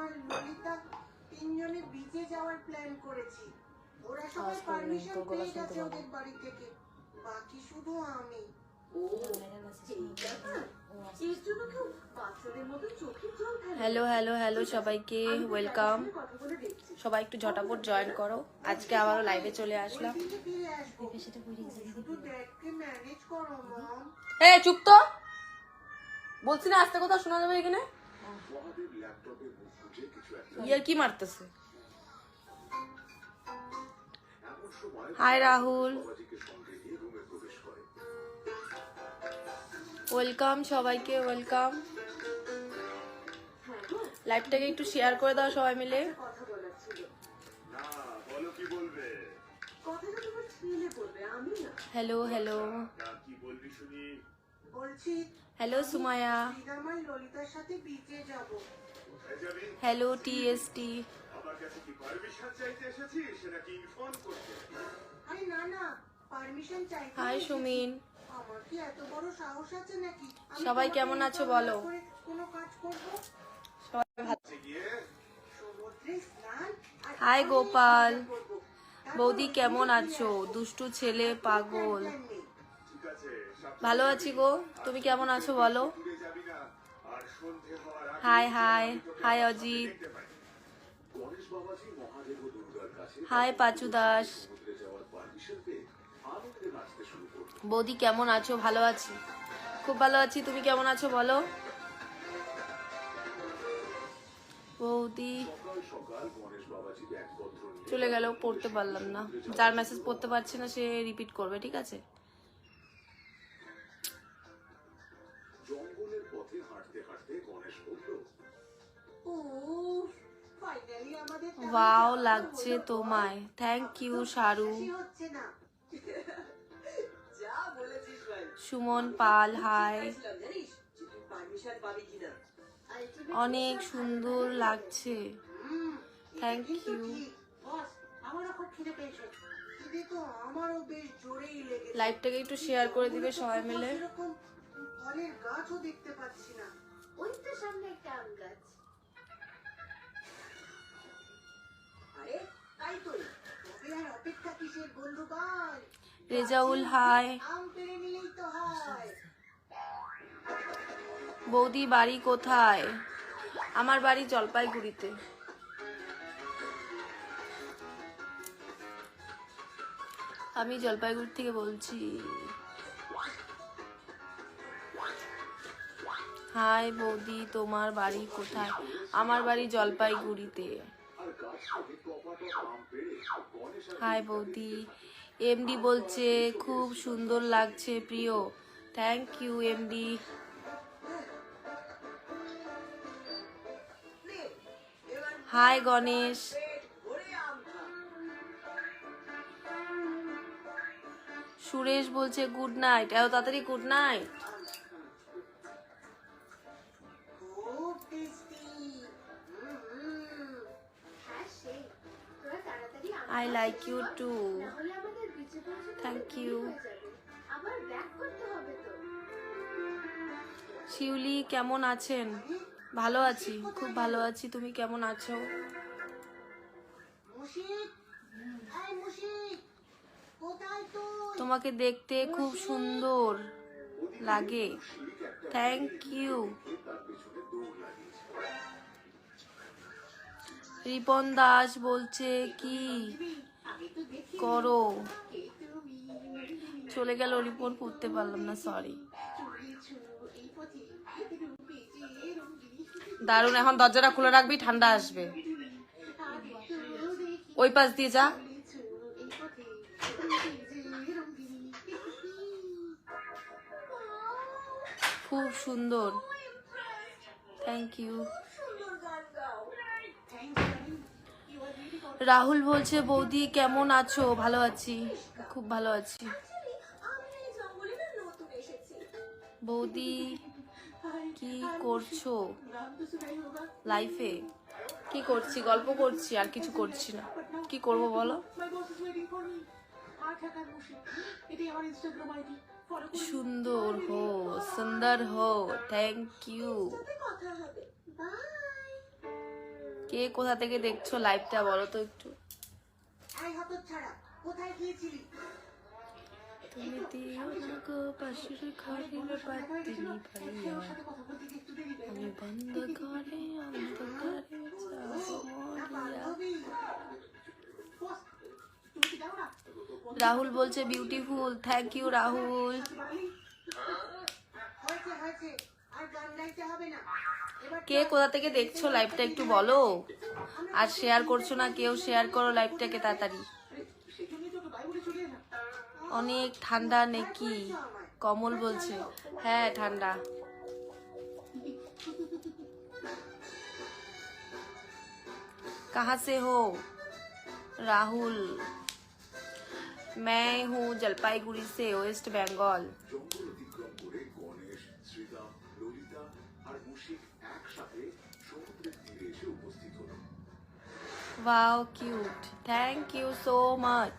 আর ললিতা তিনজনে বিচে যাওয়ার প্ল্যান করেছি। ওরা সবাই পারমিশন পেয়ে গেছে ওদের বাড়ি থেকে, বাকি শুধু আমি। হ্যালো হ্যালো হ্যালো সবাইকে ওয়েলকাম। সবাই একটু ঝটাপট জয়েন করো। আজকে আবারও লাইভে চলে আসলাম। এ চুপ তো, বলছি না আস্তে কথা শোনা যাবে এখানে। ইয়ার কি মারতেছে? হাই রাহুল, ওয়েলকাম সবাইকে, ওয়েলকাম। লাইভটাকে একটু শেয়ার করে দাও সবাই মিলে। হ্যালো হ্যালো হ্যালো সুমায়া, ললিতার সাথে বিচে যাব। Hello TST. আরে না না, পারমিশন চাইতে। হাই সুমিন, আমার কি এত বড় সাহস আছে নাকি? সবাই কেমন আছো বলো? কোনো কাজ করব? সবাই ভালো। সমুদ্রে স্নান আর হাই গোপাল, বৌদি কেমন আছো? দুষ্টু ছেলে পাগল। ভালো আছি গো, তুমি কেমন আছো বলো? Hi hi hi Ajit, hi Pachu Das. বৌদি কেমন আছো? ভালো আছি, খুব ভালো আছি। তুমি কেমন আছো বলো? বৌদি চলে গেল, পড়তে পারলাম না। যার মেসেজ পড়তে পারছি না সে রিপিট করবে, ঠিক আছে? ওয়াও লাগছে তোমায়, thank you Sharu. Suman Pal hi, অনেক সুন্দর লাগছে, থ্যাংক ইউ। লাইভটাকে একটু শেয়ার করে দিবে সবাই মিলে। ফলের গাছও দেখতে পাচ্ছি না। ওই তো সামনে একটা আম গাছ। আরে তাই তো, তবে আর অপেক্ষা কিসের বন্ধুগণ? রেজাউল হাই। আম পেড়ে নিলেই তো হয়। বৌদি বাড়ি কোথায়? আমার বাড়ি জলপাইগুড়িতে। আমি জলপাইগুড়ি থেকে বলছি। হাই বৌদি, তোমার বাড়ি কোথায়? আমার বাড়ি জলপাইগুড়িতে। হাই বৌদি। এমডি বলছে খুব সুন্দর লাগছে প্রিয়, thank you MD. Hi Ganesh. Suresh বলছে গুড নাইট। এত তাড়াতাড়ি good night? I like you too. Thank you. Shiuli কেমন আছেন? ভালো আছি, খুব ভালো আছি। তুমি কেমন আছো? তোমাকে দেখতে খুব সুন্দর লাগে, থ্যাংক ইউ। রিপন দাস বলছে কি করো? চলে গেল রিপন, পড়তে পারলাম না, সরি। দারুন, এখন দরজাটা খুলে রাখবি, ঠান্ডা আসবে। ওই পাশ দিয়ে যা। খুব সুন্দর, থ্যাংক ইউ। রাহুল বলছে বৌদি কেমন আছো? ভালো আছি, খুব ভালো আছি। বৌদি কি করছো লাইফে? কি করছি? গল্প করছি, আর কিছু করছি না। কি করব বলো? সুন্দর হো, সুন্দর হো, থ্যাংক ইউ। কে কোথা থেকে দেখছো লাইভটা বলো তো একটু। এই হতচ্ছাড়া, কোথায় গিয়েছিলি? তুমি দিও না গো পাশের ঘরের বাতি নিভাইয়া, আমি বন্ধ ঘরে অন্ধকারে যাবো মরিয়া। রাহুল বলছে বিউটিফুল, থ্যাংক ইউ রাহুল। হয়েছে হয়েছে, আর গান গাইতে হবে না। এবার কে কোথা থেকে দেখছো লাইভটা একটু বলো। আর শেয়ার করছো না কেউ, শেয়ার করো লাইভটাকে তাড়াতাড়ি। অনেক ঠান্ডা নাকি? কমল বলছে হ্যাঁ ঠান্ডা। कहाँ से हो राहुल? मैं हूँ जलपाईगुड़ी से, West Bengal. Wow cute, thank you so much.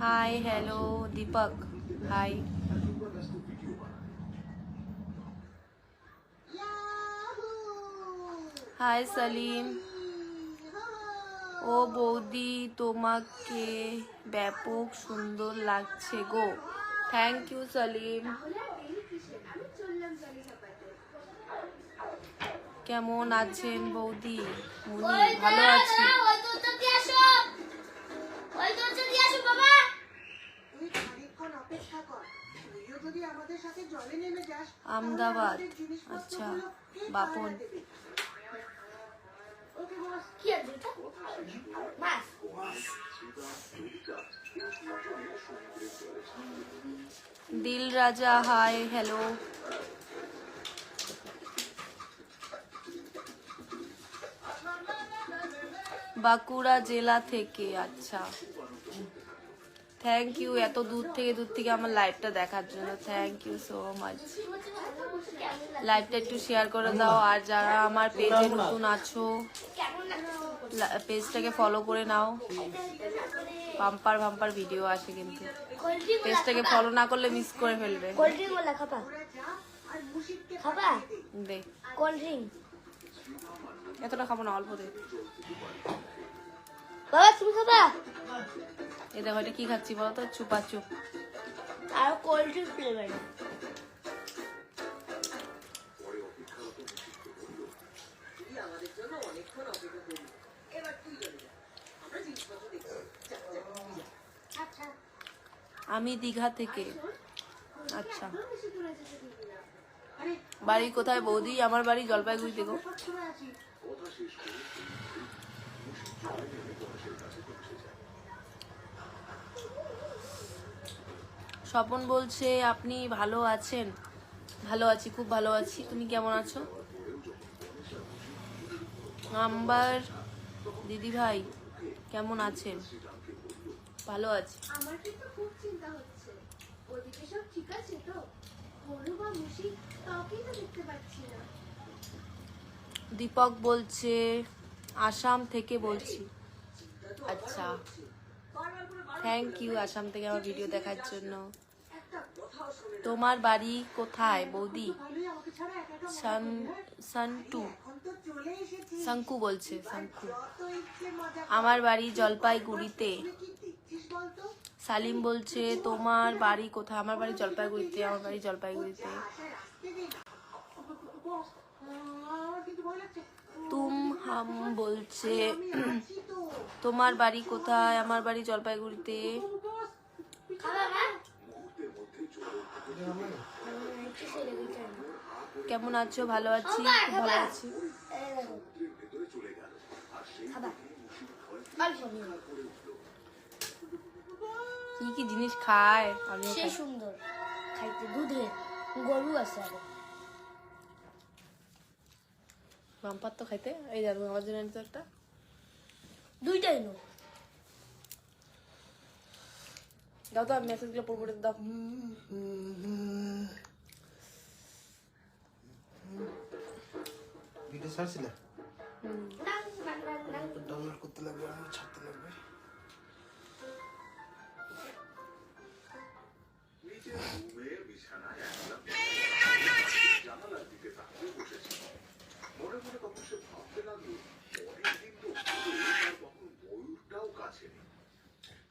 Hi hello Deepak, hi. Hi Salim. ও বৌদি তোমাকে ব্যাপক সুন্দর লাগছে গো, থ্যাংক ইউ সালিম। কেমন আছেন বৌদি? মুনি ভালো আছি। তুই খানিকক্ষণ অপেক্ষা কর। তুইও যদি আমাদের সাথে জলে নেমে যাস, আহমেদাবাদ, আমাদের জিনিসপত্রগুলো আচ্ছা কে বাপন। পাহারা দেবে? ওকে বস। দিল রাজা হাই হ্যালো। বাঁকুড়া জেলা থেকে, আচ্ছা থ্যাংক ইউ এত দূর থেকে আমার লাইভটা দেখার জন্য, থ্যাংক ইউ সো মাচ। লাইভটা একটু শেয়ার করে দাও। আর যারা আমার পেজে নতুন আছো পেজটাকে ফলো করে নাও। বাম্পার বাম্পার ভিডিও আসে, কিন্তু পেজটাকে ফলো না করলে মিস করে ফেলবে। দে এতটা খাবো না, অল্প দে। বাবা তুমি খাবা? এই দেখো এটা কি খাচ্ছি বলো তো, চুপা চুপ। আর কোল্ড ড্রিঙ্ক ফ্লেভার। আমি দীঘা থেকে। আচ্ছা বাড়ি কোথায় বৌদি? আমার বাড়ি জলপাইগুড়িতে গো। স্বপন বলছে আপনি ভালো আছেন? ভালো আছি, খুব ভালো আছি। তুমি কেমন আছো? নাম্বার দিদি ভাই কেমন আছেন? ভালো আছি। আমার কিন্তু খুব চিন্তা হচ্ছে, ওদিকে সব ঠিক আছে তো? গরু বা মুশি কাউকেই তো দেখতে পাচ্ছি না। দীপক বলছে আসাম থেকে বলছি। আচ্ছা থ্যাংক ইউ আসাম থেকে আমার ভিডিও দেখার জন্য। তোমার বাড়ি কোথায় বৌদি? সন্টু শঙ্কু বলছে, শঙ্কু। আমার বাড়ি জলপাইগুড়িতে। সালিম বলছে তোমার বাড়ি কোথায়? আমার বাড়ি জলপাইগুড়িতে, আমার বাড়ি জলপাইগুড়িতে। তুম হাম বলছে তোমার বাড়ি কোথায়? আমার বাড়ি জলপাইগুড়িতে। কেমন আছো? ভালো আছি, খুব ভালো আছি। কি কি জিনিস খায়? আমিও সে খাই। সুন্দর খাইতে, দুধের গরু আছে আরো। বাম্পার তো খাইতে। এই যাবো আমার জন্য তো একটা দুইটাই নো। দাও তো, আমি মেসেজগুলো পড়ে দাও। ভিডিও ছাড়ছিলে? ডাউনলোড করতে লাগবে, আমার ছাড়তে লাগবে।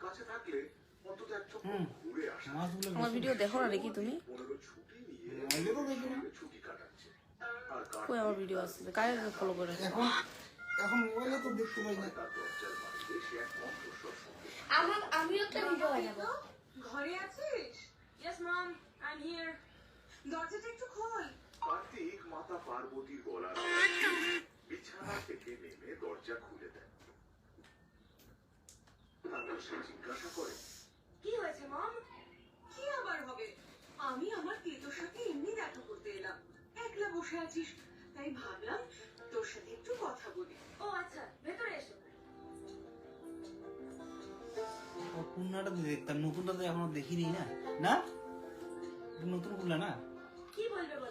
কাছে থাকলে অন্তত এক চক্কর হুম। ঘুরে আসা। মাছগুলো আমার ভিডিও দেখো না নাকি তুমি? 15 ছুটি নিয়ে আগে তো দেখি না। ছুটি কাটাচ্ছে। আর কই আমার ভিডিও আসছে? কারে ফলো করে? এখন এখন মোবাইলে তো দেখতে পাই না। তার দরজার বাইরে সে এক কণ্ঠস্বর শুনতে আমি একটা ভিডিও বানাবো। ঘরে আছিস? Yes, Mom, I'm here. দরজাটা একটু খোল। কার্তিক মাতা পার্বতীর গলার আওয়াজে বিছানা থেকে নেমে দরজা খুলে দেয়। তারপর সে জিজ্ঞাসা করে, কি হয়েছে, Mom? কি আবার হবে? আমি আমার তেতোর সাথে এমনি দেখা করতে এলাম। একলা বসে আছিস, তাই ভাবলাম তোর সাথে একটু কথা বলি। ও আচ্ছা, ভেতরে এসো। পুরনাটা তো দেখতাম, নতুনটা তো এখনো দেখিনি না। না নতুন খুললা না? কি বলবে বলো?